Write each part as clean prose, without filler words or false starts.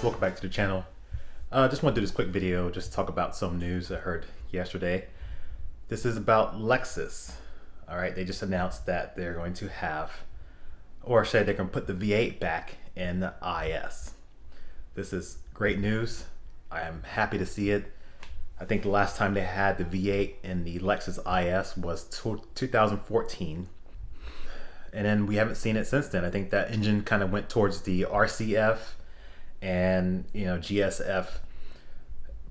guys, welcome back to the channel. Just want to do this quick video, just talk about some news I heard yesterday. This is about Lexus. Alright, they just announced that they're going to have, or say they're going to put the V8 back in the IS. This is great news. I am happy to see it. I think the last time they had the V8 in the Lexus IS was 2014. And then we haven't seen it since then. I think that engine kind of went towards the RCF and GSF,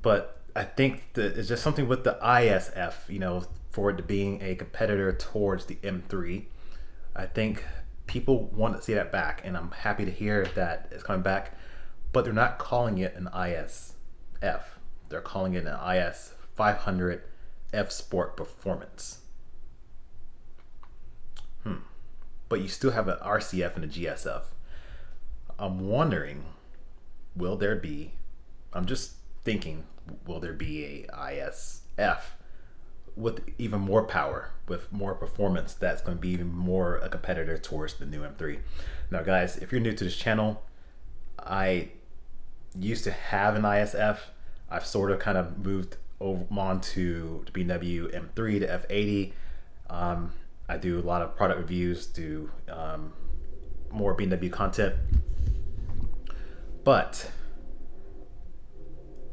but I think that it's just something with the ISF, for it to being a competitor towards the M3. I think people want to see that back, and I'm happy to hear that it's coming back, but they're not calling it an ISF. They're calling it an IS500 F Sport Performance. But you still have an RCF and a GSF. I'm wondering, will there be a ISF with even more power, with more performance, that's going to be even more a competitor towards the new M3? Now guys, if you're new to this channel, I used to have an ISF. I've sort of kind of moved on to BMW M3 to F80. I do a lot of product reviews, do more BMW content, but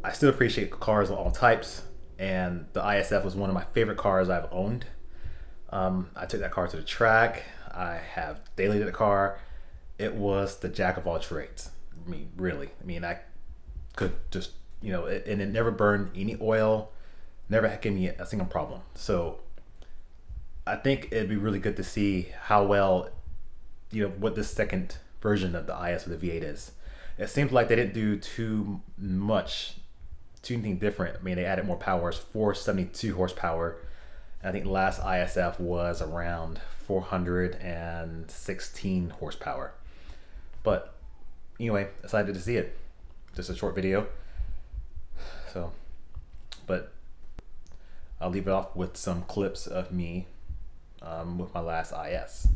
I still appreciate cars of all types, and the ISF was one of my favorite cars I've owned. I took that car to the track. I have daily the car. It was the jack of all trades. I mean, really. I mean, I could just, and it never burned any oil, never gave me a single problem. So I think it'd be really good to see how well, what this second version of the IS with the V8 is. It seems like they didn't do too anything different. I mean, they added more power. It's 472 horsepower. And I think the last ISF was around 416 horsepower. But anyway, excited to see it. Just a short video. So, but I'll leave it off with some clips of me with my last IS.